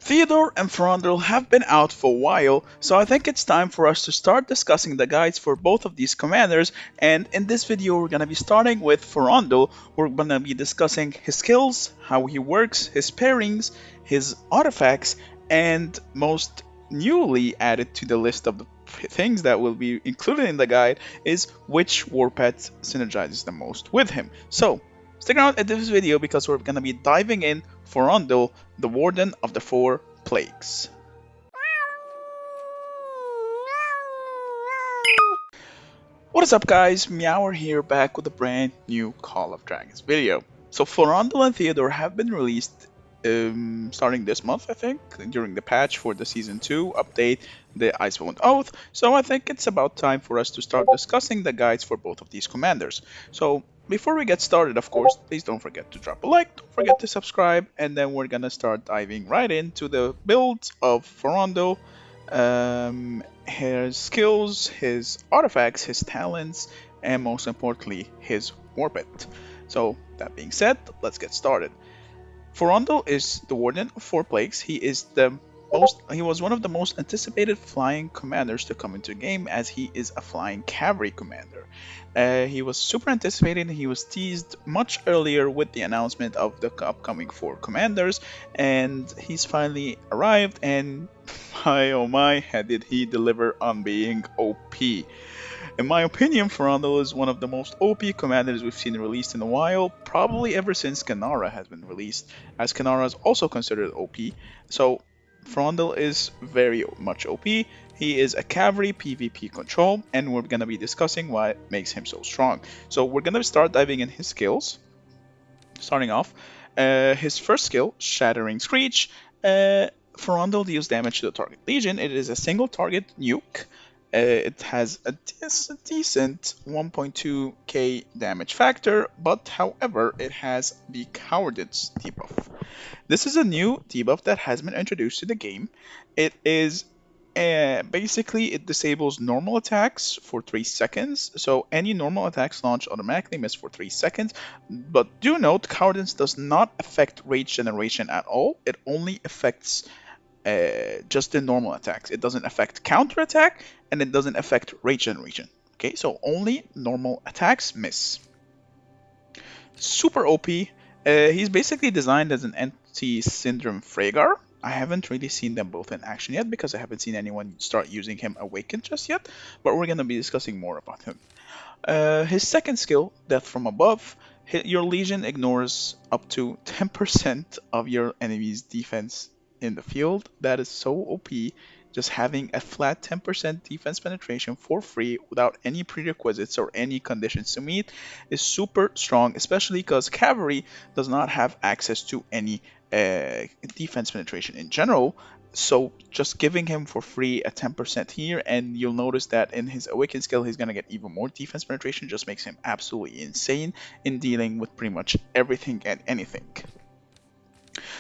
Theodore and Forondil have been out for a while, so I think it's time for us to start discussing the guides for both of these commanders. And in this video, we're going to be starting with Forondil. We're going to be discussing his skills, how he works, his pairings, his artifacts, and most newly added to the list of the things that will be included in the guide is which Warpet synergizes the most with him. So, stick around at this video because we're going to be diving in Forondil, the Warden of the Four Plagues. What is up guys, MEOWER here back with a brand new Call of Dragons video. So Forondil and Theodore have been released starting this month I think, during the patch for the Season 2 update, the Icewind Oath, so I think it's about time for us to start discussing the guides for both of these commanders. So before we get started, of course, please don't forget to drop a like, don't forget to subscribe, and then we're gonna start diving right into the builds of Forondil, his skills, his artifacts, his talents, and most importantly, his Warpet. So that being said, let's get started. Forondil is the Warden of Four Plagues. He was one of the most anticipated flying commanders to come into the game, as he is a flying cavalry commander. He was super anticipated. He was teased much earlier with the announcement of the upcoming four commanders, and he's finally arrived. And my oh my, did he deliver on being OP! In my opinion, Forondil is one of the most OP commanders we've seen released in a while, probably ever since Kanara has been released, as Kanara is also considered OP. So Forondil is very much OP. He is a cavalry PvP control, and we're going to be discussing what makes him so strong. So we're going to start diving in his skills. Starting off, his first skill, Shattering Screech. Forondil deals damage to the target legion. It is a single target nuke. It has a decent 1.2k damage factor, but however, it has the Cowardice debuff. This is a new debuff that has been introduced to the game. It is basically it disables normal attacks for 3 seconds, so any normal attacks launched automatically miss for 3 seconds. But do note, Cowardice does not affect rage generation at all. It only affects just the normal attacks. It doesn't affect counter attack, and it doesn't affect rage generation. Okay, so only normal attacks miss. Super OP. He's basically designed as an anti-syndrome Freygar. I haven't really seen them both in action yet because I haven't seen anyone start using him awakened just yet, but we're going to be discussing more about him. His second skill, Death from Above. Your Legion ignores up to 10% of your enemy's defense in the field. That is so OP. Just having a flat 10% defense penetration for free without any prerequisites or any conditions to meet is super strong, especially because cavalry does not have access to any defense penetration in general. So just giving him for free a 10% here, and you'll notice that in his awakened skill he's going to get even more defense penetration, just makes him absolutely insane in dealing with pretty much everything and anything.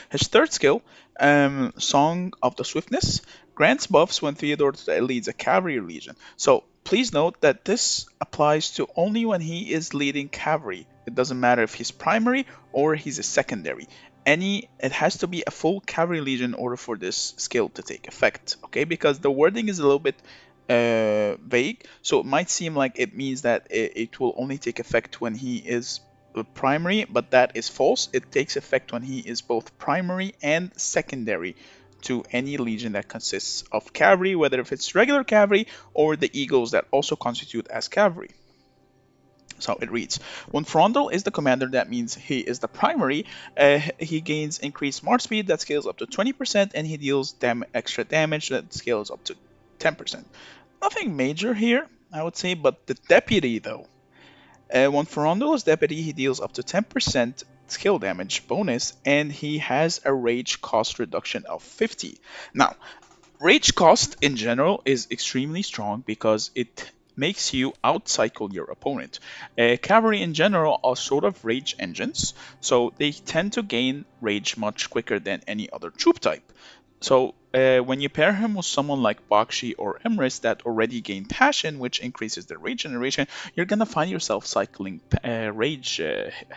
His third skill, Song of the Swiftness, grants buffs when Theodore leads a cavalry legion. So please note that this applies to only when he is leading cavalry. It doesn't matter if he's primary or he's a secondary. It has to be a full cavalry legion in order for this skill to take effect. Okay, because the wording is a little bit vague, so it might seem like it means that it will only take effect when he is primary, but that is false. It takes effect when he is both primary and secondary to any legion that consists of cavalry, whether if it's regular cavalry or the eagles that also constitute as cavalry. So it reads, when Forondil is the commander, that means he is the primary. He gains increased march speed that scales up to 20%, and he deals extra damage that scales up to 10%. Nothing major here, I would say, but the deputy though. When Forondil is deputy, he deals up to 10% skill damage bonus, and he has a rage cost reduction of 50. Now, rage cost in general is extremely strong because it makes you outcycle your opponent. Cavalry in general are sort of rage engines, so they tend to gain rage much quicker than any other troop type. So when you pair him with someone like Bakshi or Emrys that already gain passion, which increases their rage generation, you're gonna find yourself cycling rage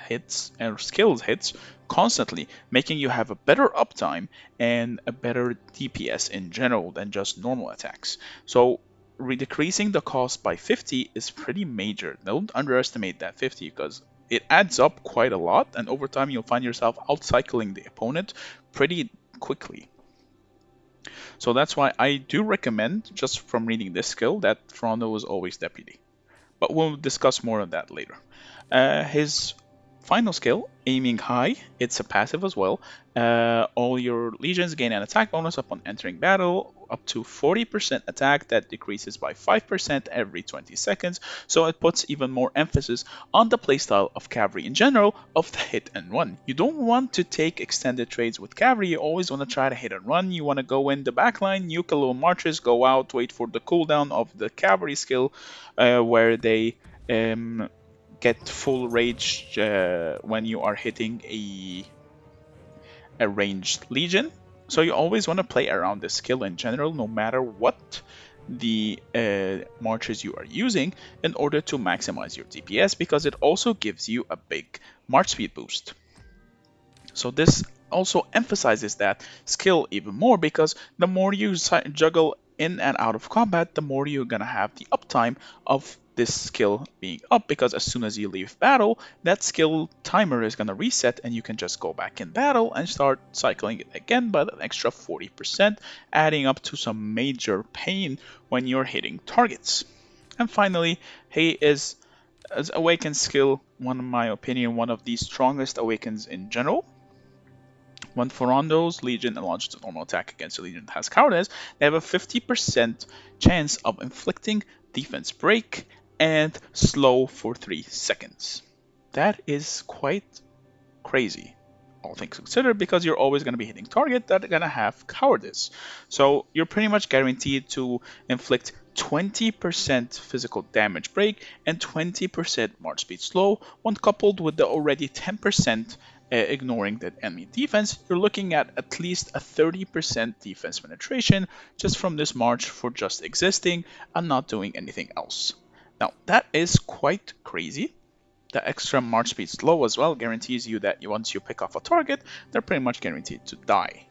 hits or skills hits constantly, making you have a better uptime and a better DPS in general than just normal attacks. So decreasing the cost by 50 is pretty major. Don't underestimate that 50 because it adds up quite a lot, and over time you'll find yourself outcycling the opponent pretty quickly. So that's why I do recommend, just from reading this skill, that Forondil is always deputy. But we'll discuss more of that later. His final skill, aiming high, it's a passive as well. All your legions gain an attack bonus upon entering battle, up to 40% attack that decreases by 5% every 20 seconds. So it puts even more emphasis on the playstyle of cavalry in general of the hit and run. You don't want to take extended trades with cavalry, you always want to try to hit and run. You want to go in the backline, nuke a little marches, go out, wait for the cooldown of the cavalry skill where they get full rage when you are hitting a ranged legion. So you always want to play around this skill in general, no matter what the marches you are using, in order to maximize your DPS, because it also gives you a big march speed boost. So this also emphasizes that skill even more, because the more you juggle in and out of combat, the more you're gonna have the uptime of this skill being up, because as soon as you leave battle, that skill timer is gonna reset and you can just go back in battle and start cycling it again by an extra 40%, adding up to some major pain when you're hitting targets. And finally, he is, as awakened skill, in my opinion, one of the strongest awakens in general. When Forondil's Legion launches a normal attack against a Legion that has cowardice, they have a 50% chance of inflicting defense break and slow for 3 seconds. That is quite crazy, all things considered, because you're always going to be hitting targets that are going to have cowardice. So you're pretty much guaranteed to inflict 20% physical damage break and 20% march speed slow, when coupled with the already 10% ignoring the enemy defense. You're looking at least a 30% defense penetration just from this march for just existing and not doing anything else. Now that is quite crazy. The extra march speed slow as well guarantees you that once you pick off a target, they're pretty much guaranteed to die,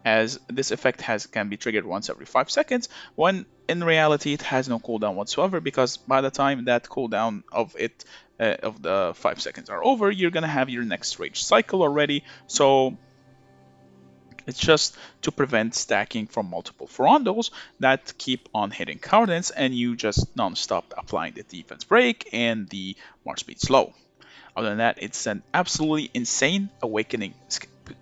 as this effect can be triggered once every 5 seconds, when in reality it has no cooldown whatsoever, because by the time that cooldown of the 5 seconds are over, you're gonna have your next rage cycle already. So it's just to prevent stacking from multiple Forondils that keep on hitting cowardice, and you just non-stop applying the defense break and the march speed slow. Other than that, it's an absolutely insane awakening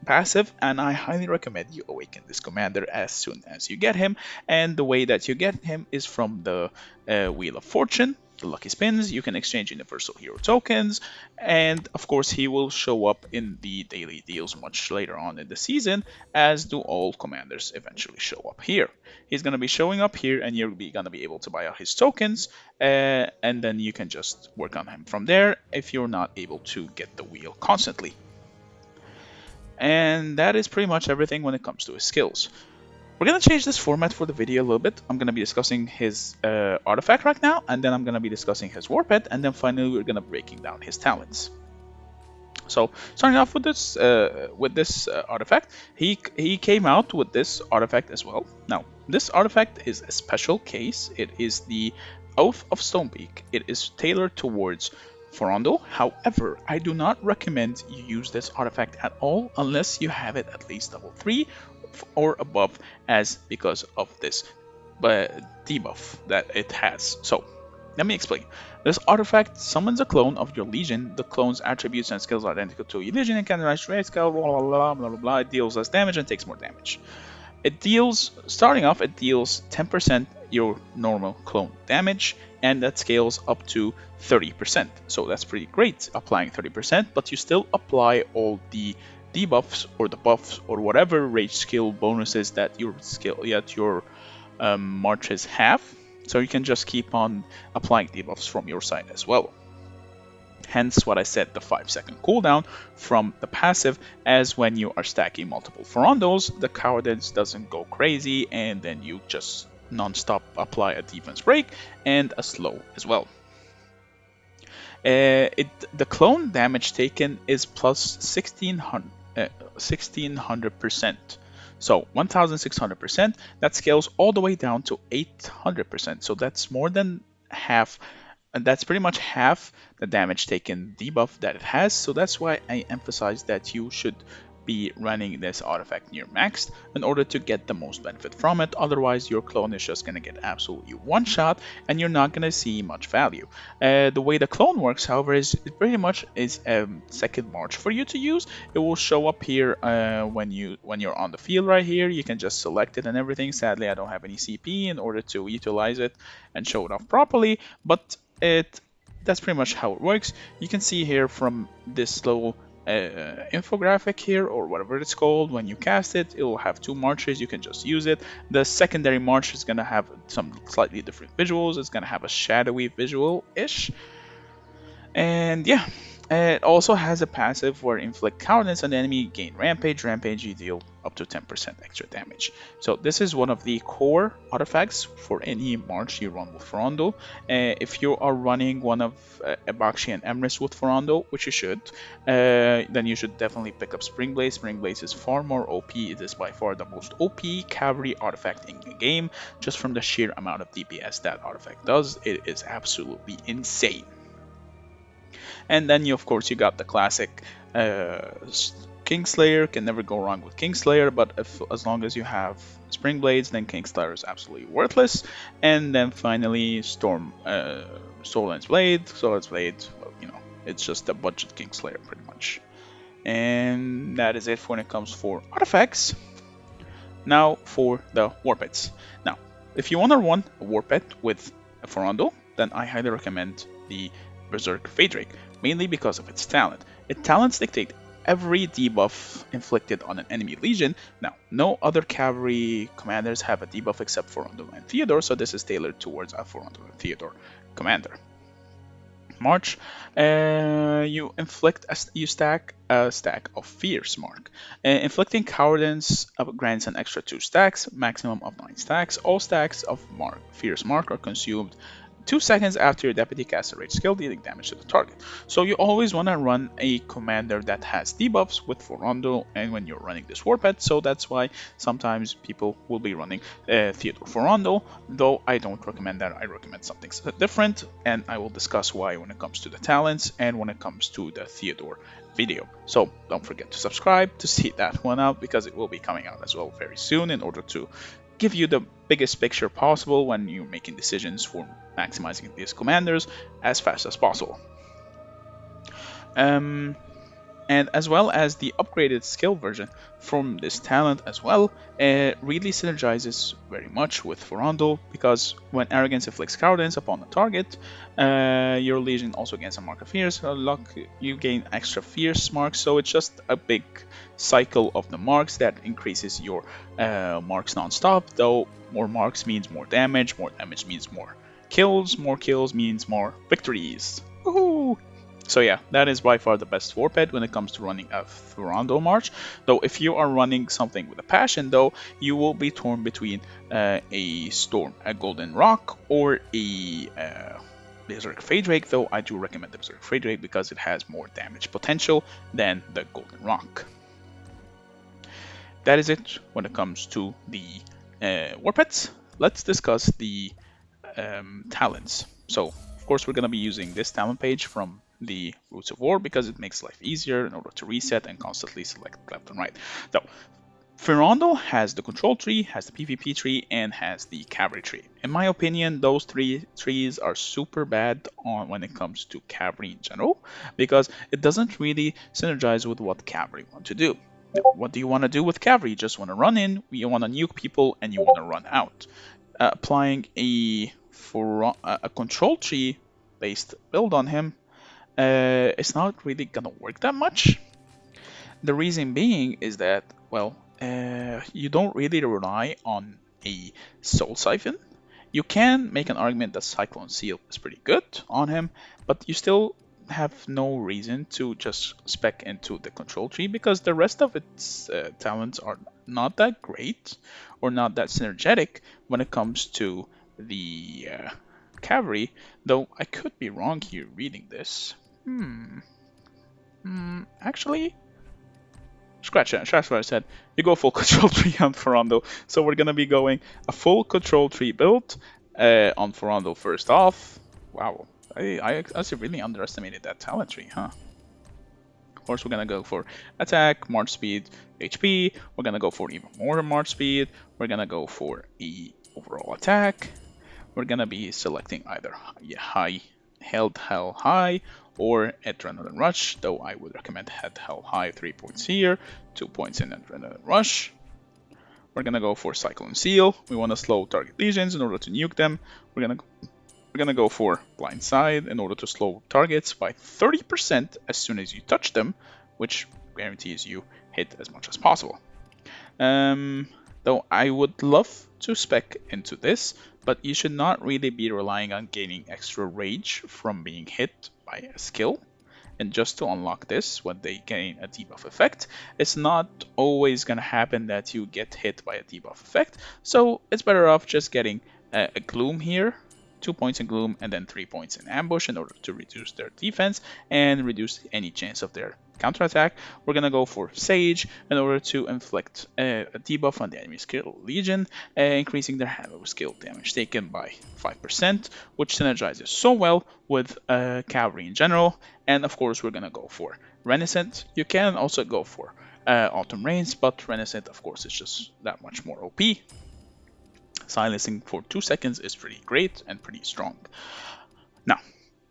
passive, and I highly recommend you awaken this commander as soon as you get him. And the way that you get him is from the Wheel of Fortune, the lucky spins. You can exchange universal hero tokens, and of course he will show up in the daily deals much later on in the season, as do all commanders eventually show up here. He's going to be showing up here, and you're going to be able to buy out his tokens, and then you can just work on him from there if you're not able to get the wheel constantly. And that is pretty much everything when it comes to his skills. We're going to change this format for the video a little bit. I'm going to be discussing his artifact right now, and then I'm going to be discussing his Warpet, and then finally we're going to breaking down his talents. So starting off with this artifact, he came out with this artifact as well. Now this artifact is a special case. It is the Oath of Stonepeak. It is tailored towards Forondil. However, I do not recommend you use this artifact at all unless you have it at least level 3 or above, as because of this debuff that it has. So let me explain. This artifact summons a clone of your legion. The clone's attributes and skills are identical to your legion and can rise rate scale, blah blah blah blah blah blah. It deals less damage and takes more damage. It deals, starting off, it deals 10% your normal clone damage, and that scales up to 30%. So that's pretty great, applying 30%, but you still apply all the debuffs or the buffs or whatever rage skill bonuses that your marches have. So you can just keep on applying debuffs from your side as well. Hence what I said, the 5-second cooldown from the passive, as when you are stacking multiple Forondils, the cowardice doesn't go crazy, and then you just non-stop apply a defense break and a slow as well. The clone damage taken is plus 1600%. So 1600%, that scales all the way down to 800%. So that's more than half, and that's pretty much half the damage taken debuff that it has. So that's why I emphasize that you should be running this artifact near maxed in order to get the most benefit from it. Otherwise, your clone is just going to get absolutely one shot and you're not going to see much value. The way the clone works, however, is it pretty much is a second march for you to use. It will show up here when you're on the field right here. You can just select it and everything. Sadly, I don't have any CP in order to utilize it and show it off properly, but that's pretty much how it works. You can see here from this little infographic here, or whatever it's called, when you cast it, it will have two marches. You can just use it. The secondary march is going to have some slightly different visuals. It's going to have a shadowy visual-ish. And yeah, it also has a passive where inflict cowardice on the enemy, gain rampage. Rampage, you deal up to 10% extra damage. So this is one of the core artifacts for any march you run with Forondil. If you are running one of Ebakshi and Emrys with Forondil, which you should, then you should definitely pick up Spring Blaze. Spring Blaze is far more OP. It is by far the most OP cavalry artifact in the game, just from the sheer amount of DPS that artifact does. It is absolutely insane. And then of course you got the classic Kingslayer. Can never go wrong with Kingslayer, but as long as you have Spring Blades, then Kingslayer is absolutely worthless. And then finally Soulend's Blade. Soulend's Blade, well, it's just a budget Kingslayer pretty much. And that is it when it comes for artifacts. Now for the Warpets. Now, if you want to run a Warpet with a Forondil, then I highly recommend the Berserk Phaedrake, mainly because of its talent. Its talents dictate every debuff inflicted on an enemy legion. Now, no other cavalry commanders have a debuff except Forondil and Theodore, so this is tailored towards a Forondil and Theodore commander. March, you stack a stack of Fierce Mark. Inflicting Cowardice grants an extra 2 stacks, maximum of 9 stacks. All stacks of Fierce Mark are consumed 2 seconds after your deputy casts a rage skill, dealing damage to the target. So you always want to run a commander that has debuffs with Forondil and when you're running this Warpet, so that's why sometimes people will be running Theodore Forondil, though I don't recommend that. I recommend something different, and I will discuss why when it comes to the talents and when it comes to the Theodore video. So don't forget to subscribe to see that one out, because it will be coming out as well very soon in order to give you the biggest picture possible when you're making decisions for maximizing these commanders as fast as possible. And as well as the upgraded skill version from this talent as well, really synergizes very much with Forondil, because when Arrogance inflicts cowardice upon a target, your Legion also gains a mark of Fierce luck. You gain extra Fierce marks, so it's just a big cycle of the marks that increases your marks non-stop, though more marks means more damage means more kills means more victories. Woohoo! So yeah, that is by far the best Warped when it comes to running a Forondil March. Though if you are running something with a passion, though, you will be torn between a Storm, a Golden Rock, or a Berserk Phaedrake, though I do recommend the Berserk Phaedrake because it has more damage potential than the Golden Rock. That is it when it comes to the Warpets. Let's discuss the talents. So, of course, we're going to be using this talent page from the Roots of War because it makes life easier in order to reset and constantly select left and right. So, Forondil has the control tree, has the PvP tree, and has the cavalry tree. In my opinion, those 3 trees are super bad when it comes to cavalry in general, because it doesn't really synergize with what cavalry want to do. What do you want to do with cavalry? You just want to run in, you want to nuke people, and you want to run out. Applying a control tree based build on him, it's not really gonna work that much. The reason being is that, well, you don't really rely on a Soul Siphon. You can make an argument that Cyclone Seal is pretty good on him, but you still have no reason to just spec into the control tree because the rest of its talents are not that great or not that synergetic when it comes to the cavalry, though I could be wrong here reading this. Actually, scratch what I said. You go full control tree on Forondil. So we're gonna be going a full control tree build on Forondil first off. Wow, I actually really underestimated that talent tree, huh? Of course, we're gonna go for attack, march speed, HP. We're gonna go for even more march speed. We're gonna go for overall attack. We're gonna be selecting either high, held hell high, or adrenaline rush. Though I would recommend head hell high, 3 points here, 2 points in adrenaline rush. We're gonna go for cyclone seal. We want to slow target legions in order to nuke them. We're gonna go for blind side in order to slow targets by 30% as soon as you touch them, which guarantees you hit as much as possible. Though I would love to spec into this, but you should not really be relying on gaining extra rage from being hit by a skill. And just to unlock this, when they gain a debuff effect, it's not always gonna happen that you get hit by a debuff effect. So it's better off just getting a gloom here, 2 points in gloom and then 3 points in ambush in order to reduce their defense and reduce any chance of their counterattack. We're gonna go for Sage in order to inflict a debuff on the enemy skill Legion, increasing their handover skill damage taken by 5%, which synergizes so well with cavalry in general. And of course, we're gonna go for Renaissance. You can also go for Autumn Rains, but Renaissance, of course, is just that much more OP. Silencing for 2 seconds is pretty great and pretty strong. Now,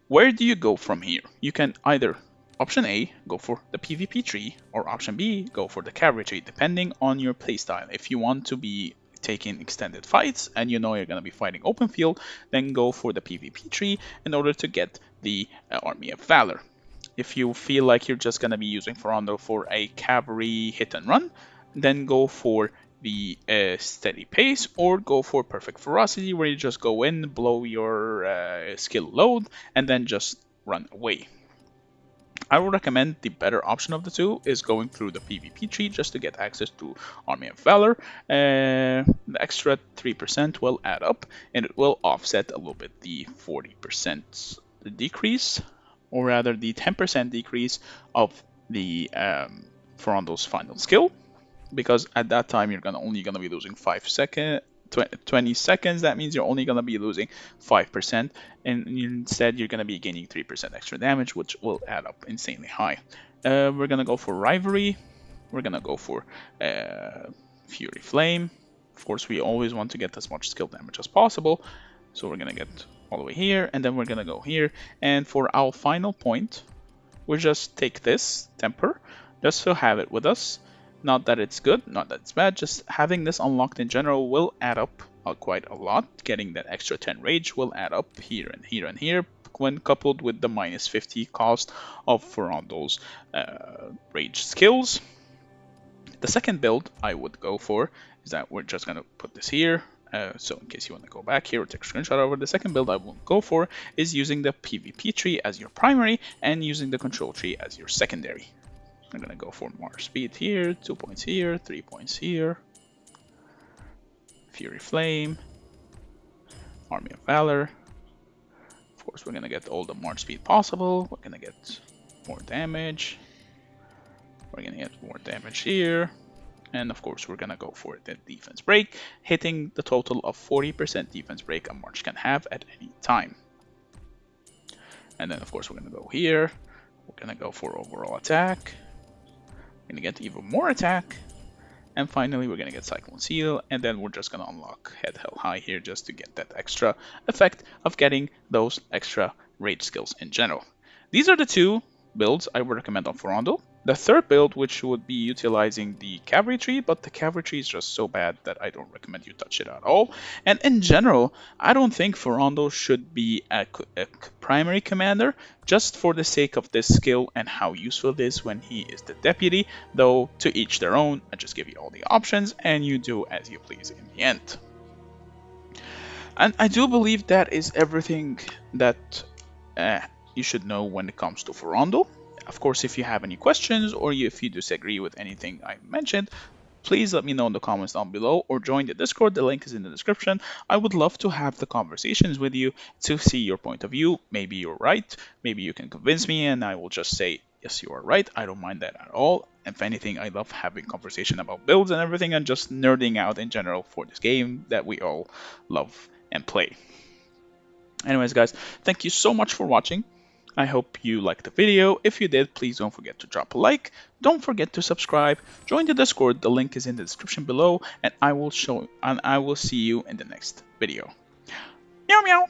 where do you go from here? You can either option A, go for the PvP tree, or option B, go for the cavalry tree, depending on your playstyle. If you want to be taking extended fights and you know you're going to be fighting open field, then go for the PvP tree in order to get the Army of Valor. If you feel like you're just going to be using Forondil for a cavalry hit and run, then go for the steady pace, or go for perfect ferocity, where you just go in, blow your skill load, and then just run away. I would recommend the better option of the two is going through the PvP tree just to get access to Army of Valor. The extra 3% will add up, and it will offset a little bit the 40% decrease, or rather the 10% decrease of the Forondil's final skill. Because at that time you're only gonna be losing 20 seconds. That means you're only gonna be losing 5%, and instead you're gonna be gaining 3% extra damage, which will add up insanely high. We're gonna go for Rivalry. We're gonna go for Fury Flame. Of course, we always want to get as much skill damage as possible, so we're gonna get all the way here, and then we're gonna go here. And for our final point, we'll just take this Temper, just to have it with us. Not that it's good, not that it's bad, just having this unlocked in general will add up quite a lot. Getting that extra 10 rage will add up here and here and here, when coupled with the minus 50 cost of Forondil's rage skills. The second build I would go for is that we're just going to put this here. So in case you want to go back here or take a screenshot over, the second build I will go for is using the PvP tree as your primary and using the control tree as your secondary. I'm gonna go for more speed here, 2 points here, 3 points here. Fury Flame, Army of Valor. Of course, we're gonna get all the more speed possible. We're gonna get more damage. We're gonna get more damage here. And of course, we're gonna go for the defense break, hitting the total of 40% defense break a March can have at any time. And then of course, we're gonna go here. We're gonna go for overall attack. We're gonna get even more attack, and finally we're gonna get Cyclone Seal, and then we're just gonna unlock Head Hell High here just to get that extra effect of getting those extra rage skills in general. These are the two builds I would recommend on Forondil. The third build, which would be utilizing the cavalry tree, but the cavalry tree is just so bad that I don't recommend you touch it at all. And in general, I don't think Forondil should be a primary commander, just for the sake of this skill and how useful it is when he is the deputy, though to each their own. I just give you all the options and you do as you please in the end. And I do believe that is everything that you should know when it comes to Forondil. Of course, if you have any questions or if you disagree with anything I mentioned, please let me know in the comments down below or join the Discord. The link is in the description. I would love to have the conversations with you to see your point of view. Maybe you're right. Maybe you can convince me and I will just say Yes, you are right. I don't mind that at all. If anything, I love having conversation about builds and everything and just nerding out in general for this game that we all love and play. Anyways, guys, thank you so much for watching. I hope you liked the video. If you did, please don't forget to drop a like. Don't forget to subscribe. Join the Discord. The link is in the description below, and I will see you in the next video. Meow meow.